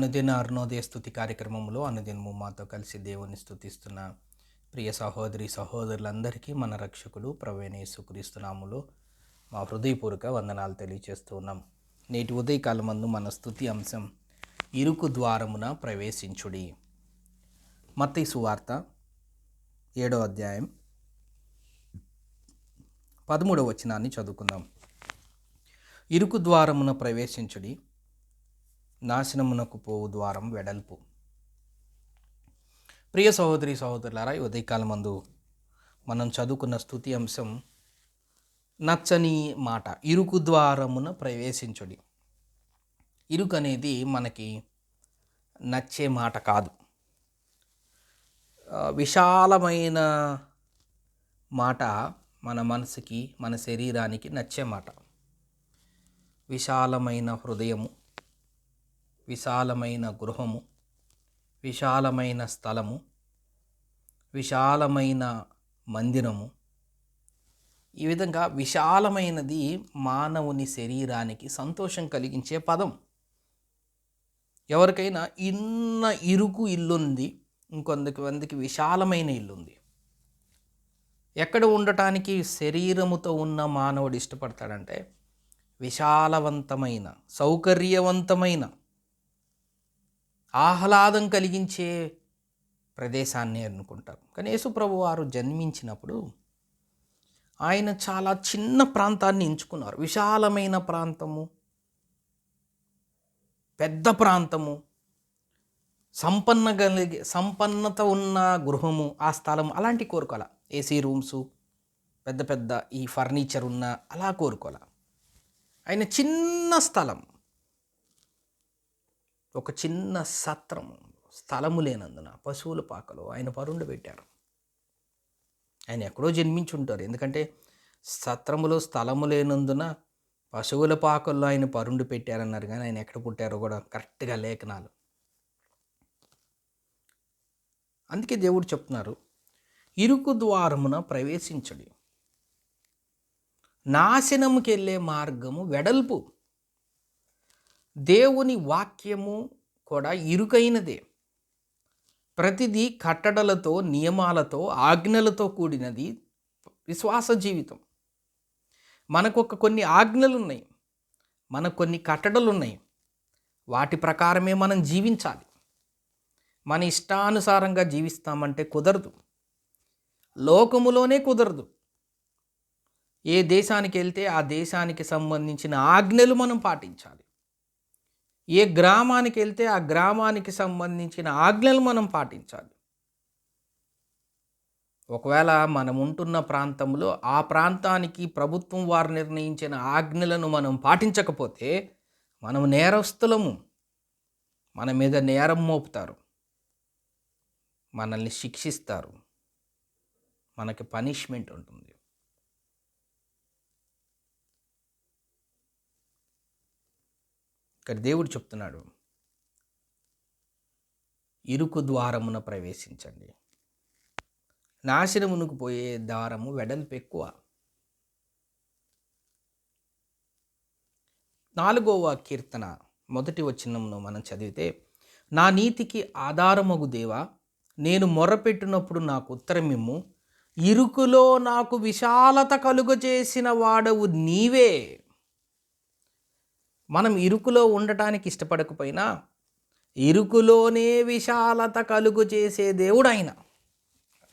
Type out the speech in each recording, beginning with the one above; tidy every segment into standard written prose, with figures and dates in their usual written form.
అనుదిన అరుణోదయ స్తుతి కార్యక్రమంలో అనుదినము మాతో కలిసి దేవుని స్తుతిస్తున్న ప్రియ సహోదరి సహోదరులందరికీ మన రక్షకుడు ప్రభువైన యేసుక్రీస్తు నామములో మా హృదయపూర్వక వందనాలు తెలియజేస్తూ ఉన్నాం. నేటి ఉదయకాలమందు మన స్తుతి అంశం ఇరుకు ద్వారమున ప్రవేశించుడి. మత్తయి సువార్త 7వ అధ్యాయం 13వ వచనాన్ని చదువుకుందాం. ఇరుకు ద్వారమున ప్రవేశించుడి, నాశనమునకు పోవు ద్వారం వెడల్పు. ప్రియ సహోదరి సహోదరులారా, ఈ ఉదయకాలమందు మనం చదువుకున్న స్తుతి అంశం నచ్చని మాట, ఇరుకు ద్వారమున ప్రవేశించుడి. ఇరుకు అనేది మనకి నచ్చే మాట కాదు. విశాలమైన మాట మన మనసుకి, మన శరీరానికి నచ్చే మాట. విశాలమైన హృదయము, విశాలమైన గృహము, విశాలమైన స్థలము, విశాలమైన మందిరము, ఈ విధంగా విశాలమైనది మానవుని శరీరానికి సంతోషం కలిగించే పదం. ఎవరికైనా ఇన్న ఇరుకు ఇల్లుంది, ఇంకొంతమందికి విశాలమైన ఇల్లుంది. ఎక్కడ ఉండటానికి శరీరముతో ఉన్న మానవుడు ఇష్టపడతాడంటే విశాలవంతమైన, సౌకర్యవంతమైన, ఆహ్లాదం కలిగించే ప్రదేశాన్ని అనుకుంటారు. కానీ యేసుప్రభు వారు జన్మించినప్పుడు ఆయన చాలా చిన్న ప్రాంతాన్ని ఎంచుకున్నారు. విశాలమైన ప్రాంతము, పెద్ద ప్రాంతము, సంపన్నత ఉన్న గృహము, ఆ స్థలం అలాంటి కోరుకోవాల. ఏసీ రూమ్సు, పెద్ద పెద్ద ఈ ఫర్నిచర్ ఉన్న అలా కోరుకోవాల. ఆయన చిన్న స్థలం, ఒక చిన్న సత్రము, స్థలము లేనందున పశువుల పాకలో ఆయన పరుండు పెట్టారు. ఆయన ఎక్కడో జన్మించుంటారు, ఎందుకంటే సత్రములో స్థలము లేనందున పశువుల పాకల్లో ఆయన పరుండు పెట్టారన్నారు. కానీ ఆయన ఎక్కడ పుట్టారో కూడా కరెక్ట్గా లేఖనాలు. అందుకే దేవుడు చెప్తున్నారు, ఇరుకు ద్వారమున ప్రవేశించుడి, నాశనముకి వెళ్ళే మార్గము వెడల్పు. దేవుని వాక్యము కూడా ఇరుకైనదే. ప్రతిదీ కట్టడలతో, నియమాలతో, ఆజ్ఞలతో కూడినది విశ్వాస జీవితం. మనకు కొన్ని ఆజ్ఞలు ఉన్నాయి, మనకు కొన్ని కట్టడలు ఉన్నాయి. వాటి ప్రకారమే మనం జీవించాలి. మన ఇష్టానుసారంగా జీవిస్తామంటే కుదరదు, లోకములోనే కుదరదు. ఏ దేశానికి వెళ్తే ఆ దేశానికి సంబంధించిన ఆజ్ఞలు మనం పాటించాలి. ఏ గ్రామానికి వెళ్తే ఆ గ్రామానికి సంబంధించిన ఆజ్ఞలు మనం పాటించాలి. ఒకవేళ మనం ఉంటున్న ప్రాంతంలో ఆ ప్రాంతానికి ప్రభుత్వం వారు నిర్ణయించిన ఆజ్ఞలను మనం పాటించకపోతే మనం నేరస్తులము. మన మీద నేరం మోపుతారు, మనల్ని శిక్షిస్తారు, మనకి పనిష్మెంట్ ఉంటుంది. ఇక్కడ దేవుడు చెప్తున్నాడు, ఇరుకు ద్వారమున ప్రవేశించండి. నాశనమునకు పోయే ద్వారము వెడల్పు ఎక్కువ. 4వ కీర్తన 1వ వచనమును మనం చదివితే, నా నీతికి ఆధారమగు దేవా, నేను మొర్రపెట్టినప్పుడు నాకు ఉత్తరమిమ్ము. ఇరుకులో నాకు విశాలత కలుగజేసిన వాడవు నీవే. మనం ఇరుకులో ఉండటానికి ఇష్టపడకపోయినా ఇరుకులోనే విశాలత కలుగు చేసే దేవుడు ఆయన.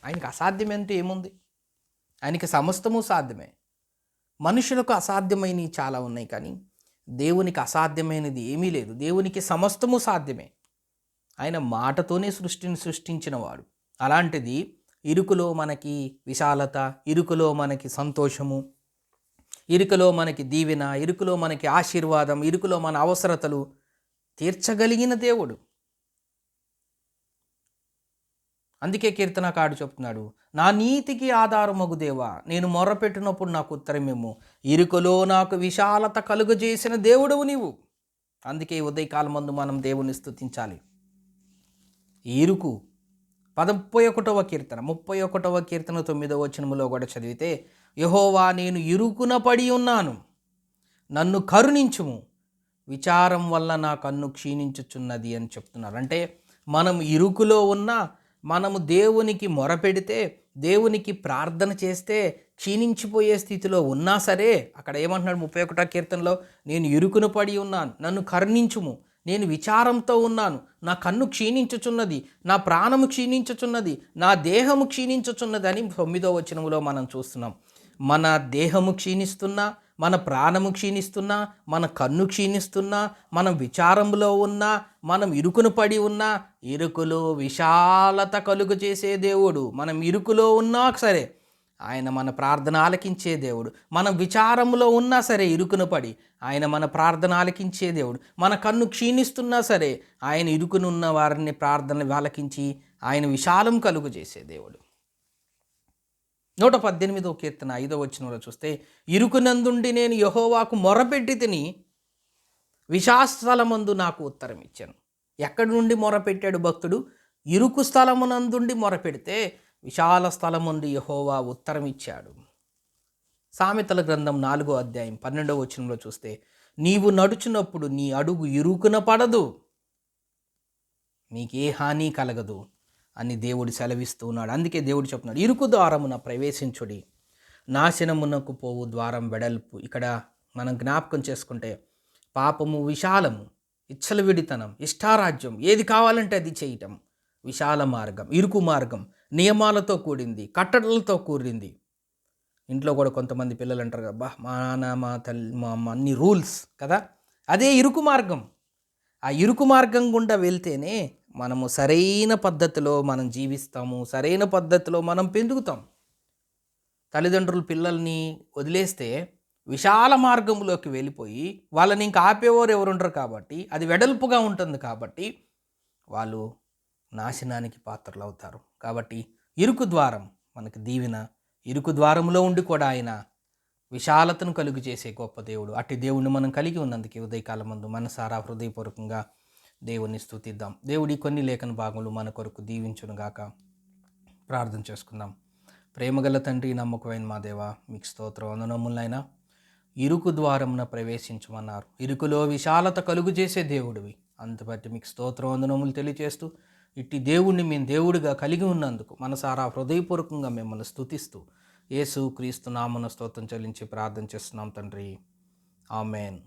ఆయనకి అసాధ్యమంటూ ఏముంది? ఆయనకి సమస్తము సాధ్యమే. మనుషులకు అసాధ్యమైనవి చాలా ఉన్నాయి, కానీ దేవునికి అసాధ్యమైనది ఏమీ లేదు. దేవునికి సమస్తము సాధ్యమే. ఆయన మాటతోనే సృష్టిని సృష్టించిన వాడు. అలాంటిది ఇరుకులో మనకి విశాలత, ఇరుకులో మనకి సంతోషము, ఇరుకులో మనకి దీవెన, ఇరుకులో మనకి ఆశీర్వాదం, ఇరుకులో మన అవసరతలు తీర్చగలిగిన దేవుడు. అందుకే కీర్తనకారుడు చెప్తున్నాడు, నా నీతికి ఆధారమగు దేవా, నేను మొర్రపెట్టినప్పుడు నాకు ఉత్తరమేమో. ఇరుకులో నాకు విశాలత కలుగజేసిన దేవుడవు నీవు. అందుకే ఉదయకాలమందు మనం దేవుని స్తుతించాలి. ఇరుకు 31వ కీర్తన 9వ వచనములో కూడా చదివితే, యెహోవా, నేను ఇరుకున పడి ఉన్నాను, నన్ను కరుణించుము, విచారం వల్ల నా కన్ను క్షీణించుచున్నది అని చెప్తున్నారు. అంటే మనం ఇరుకులో ఉన్నా, మనము దేవునికి మొరపెడితే, దేవునికి ప్రార్థన చేస్తే క్షీణించిపోయే స్థితిలో ఉన్నా సరే, అక్కడ ఏమంటున్నాడు 31వ కీర్తనలో, నేను ఇరుకును పడి ఉన్నాను, నన్ను కరుణించుము, నేను విచారంతో ఉన్నాను, నా కన్ను క్షీణించుచున్నది, నా ప్రాణము క్షీణించుచున్నది, నా దేహము క్షీణించుచున్నది అని 9వ వచనములో మనం చూస్తున్నాం. మన దేహము క్షీణిస్తున్నా, మన ప్రాణము క్షీణిస్తున్నా, మన కన్ను క్షీణిస్తున్నా, మనం విచారంలో ఉన్నా, మనం ఇరుకును పడి ఉన్నా, ఇరుకులో విశాలత కలుగు చేసే దేవుడు. మనం ఇరుకులో ఉన్నా సరే ఆయన మన ప్రార్థన ఆలకించే దేవుడు. మనం విచారంలో ఉన్నా సరే ఇరుకును పడి ఆయన మన ప్రార్థన ఆలకించే దేవుడు. మన కన్ను క్షీణిస్తున్నా సరే ఆయన ఇరుకునున్న వారిని ప్రార్థన ఆలకించి ఆయన విశాలం కలుగు చేసే దేవుడు. 118వ కీర్తన 5వ వచనంలో చూస్తే, ఇరుకునందుండి నేను యెహోవాకు మొరపెట్టి తిని విశాలస్థలమందు నాకు ఉత్తరం ఇచ్చాను. ఎక్కడి నుండి మొరపెట్టాడు భక్తుడు? ఇరుకు స్థలమునందుండి మొరపెడితే విశాల స్థలముండి యెహోవా ఉత్తరం ఇచ్చాడు. సామెతల గ్రంథం 4వ అధ్యాయం 12వ వచనంలో చూస్తే, నీవు నడుచునప్పుడు నీ అడుగు ఇరుకున పడదు, నీకే హాని కలగదు అని దేవుడు సెలవిస్తూ ఉన్నాడు. అందుకే దేవుడు చెప్తున్నాడు, ఇరుకు ద్వారమున ప్రవేశించుడి, నాశనమునకు పోవు ద్వారం వెడల్పు. ఇక్కడ మనం జ్ఞాపకం చేసుకుంటే పాపము విశాలము, విడితనం, ఇష్టారాజ్యం, ఏది కావాలంటే అది చేయటం విశాల మార్గం. ఇరుకు మార్గం నియమాలతో కూడింది, కట్టడలతో కూడింది. ఇంట్లో కూడా కొంతమంది పిల్లలు అంటారు కదా, మా నాన్న మా తల్లి మా అమ్మ అన్ని రూల్స్ కదా, అదే ఇరుకు మార్గం. ఆ ఇరుకు మార్గం గుండా వెళ్తేనే మనము సరైన పద్ధతిలో మనం జీవిస్తాము, సరైన పద్ధతిలో మనం పెరుగుతాం. తల్లిదండ్రులు పిల్లల్ని వదిలేస్తే విశాల మార్గంలోకి వెళ్ళిపోయి వాళ్ళని ఇంకా ఆపేవారు ఎవరుండరు కాబట్టి, అది వెడల్పుగా ఉంటుంది కాబట్టి వాళ్ళు నాశనానికి పాత్రలు అవుతారు. కాబట్టి ఇరుకు ద్వారం మనకి దీవెన. ఇరుకు ద్వారంలో ఉండి కూడా ఆయన విశాలతను కలుగు చేసే గొప్ప దేవుడు. అట్టి దేవుడిని మనం కలిగి ఉన్నందుకే ఉదయకాలం ముందు మనసారా హృదయపూర్వకంగా దేవుణ్ణి స్తుతిద్దాం. దేవుడి కొన్ని లేఖన భాగములు మన కొరకు దీవించునుగాక. ప్రార్థన చేసుకుందాం. ప్రేమగల తండ్రి, నమ్మకమైన మా దేవ, మీకు స్తోత్రం వందనములైనా. ఇరుకు ద్వారమున ప్రవేశించమన్నారు. ఇరుకులో విశాలత కలుగు చేసే దేవుడివి. అందుబట్టి మీకు స్తోత్రం వందనములు తెలియజేస్తూ, ఇట్టి దేవుణ్ణి మేము దేవుడిగా కలిగి ఉన్నందుకు మనసారా హృదయపూర్వకంగా మిమ్మల్ని స్తుతిస్తూ యేసు క్రీస్తు నామమున స్తోత్రం చెల్లించి ప్రార్థన చేస్తున్నాం తండ్రి. ఆమెన్.